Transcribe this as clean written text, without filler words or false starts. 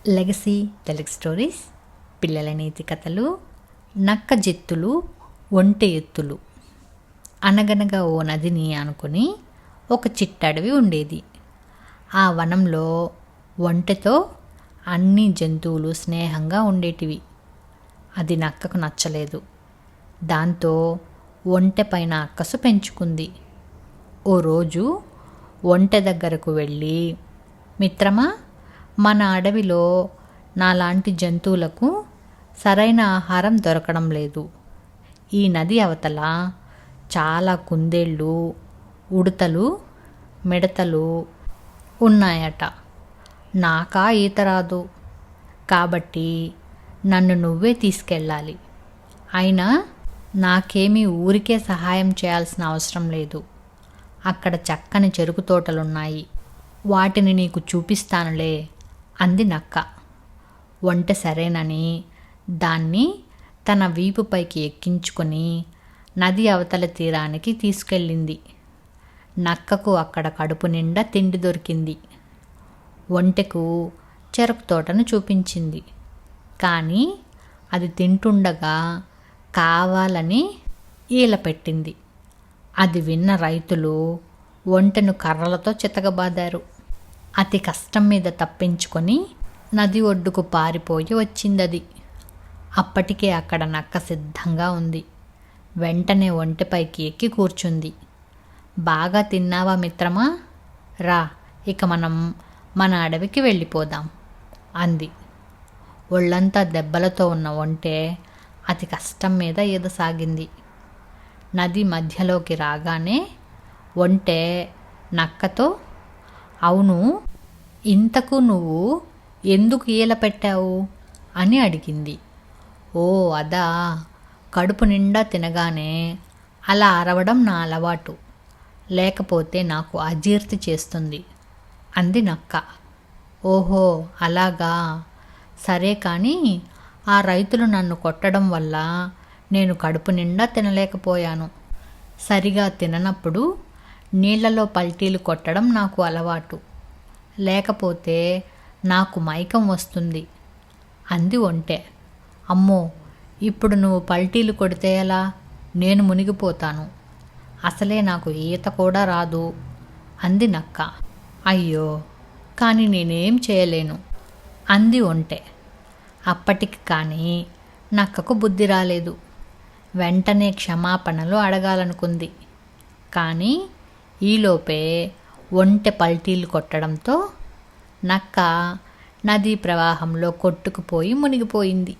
Legacy Telugu stories, పిల్లల నీతి కథలు, నక్క జిత్తులు, ఒంటె ఎత్తులు. అనగనగా ఓ నదిని ఆనుకొని ఒక చిట్టడవి ఉండేది. ఆ వనంలో ఒంటెతో అన్ని జంతువులు స్నేహంగా ఉండేటివి. అది నక్కకు నచ్చలేదు. దాంతో ఒంటె పైన అక్కసు పెంచుకుంది. ఓ రోజు ఒంటె దగ్గరకు వెళ్ళి, మిత్రమా, మన అడవిలో నాలాంటి జంతువులకు సరైన ఆహారం దొరకడం లేదు. ఈ నది అవతల చాలా కుందేళ్ళు, ఉడతలు, మిడతలు ఉన్నాయట. నాకా ఈత రాదు, కాబట్టి నన్ను నువ్వే తీసుకెళ్ళాలి. అయినా నాకేమీ ఊరికే సహాయం చేయాల్సిన అవసరం లేదు. అక్కడ చక్కని చెరుకు తోటలున్నాయి, వాటిని నీకు చూపిస్తానులే అంది నక్క. ఒంటె సరేనని దాన్ని తన వీపుపైకి ఎక్కించుకొని నది అవతల తీరానికి తీసుకెళ్ళింది. నక్కకు అక్కడ కడుపు నిండా తిండి దొరికింది. ఒంటెకు చెరకు తోటను చూపించింది. కానీ అది తింటుండగా కావాలని ఈల పెట్టింది. అది విన్న రైతులు ఒంటెను కర్రలతో చితకబాదారు. అతి కష్టం మీద తప్పించుకొని నది ఒడ్డుకు పారిపోయి వచ్చిందది. అప్పటికే అక్కడ నక్క సిద్ధంగా ఉంది. వెంటనే ఒంటెపైకి ఎక్కి కూర్చుంది. బాగా తిన్నావా మిత్రమా? రా, ఇక మనం మన అడవికి వెళ్ళిపోదాం అంది. ఒళ్ళంతా దెబ్బలతో ఉన్న ఒంటె అతి కష్టం మీద ఈదసాగింది. నది మధ్యలోకి రాగానే ఒంటె నక్కతో, అవును, ఇంతకు నువ్వు ఎందుకు ఈల పెట్టావు అని అడిగింది. ఓ అదా, కడుపు నిండా తినగానే అలా అరవడం నా అలవాటు, లేకపోతే నాకు అజీర్తి చేస్తుంది అంది నక్క. ఓహో అలాగా, సరే, కానీ ఆ రైతులు నన్ను కొట్టడం వల్ల నేను కడుపు నిండా తినలేకపోయాను. సరిగా తిననప్పుడు నీళ్లలో పల్టీలు కొట్టడం నాకు అలవాటు, లేకపోతే నాకు మైకం వస్తుంది అంది ఒంటె. అమ్మో, ఇప్పుడు నువ్వు పల్టీలు కొడితే ఎలా? నేను మునిగిపోతాను. అసలే నాకు ఈత కూడా రాదు అంది నక్క. అయ్యో, కానీ నేనేం చేయలేను అంది ఒంటె. అప్పటికి కానీ నక్కకు బుద్ధి రాలేదు. వెంటనే క్షమాపణలు అడగాలనుకుంది. కానీ ఈలోపే ఒంటె పల్టీలు కొట్టడంతో నక్క నదీ ప్రవాహంలో కొట్టుకుపోయి మునిగిపోయింది.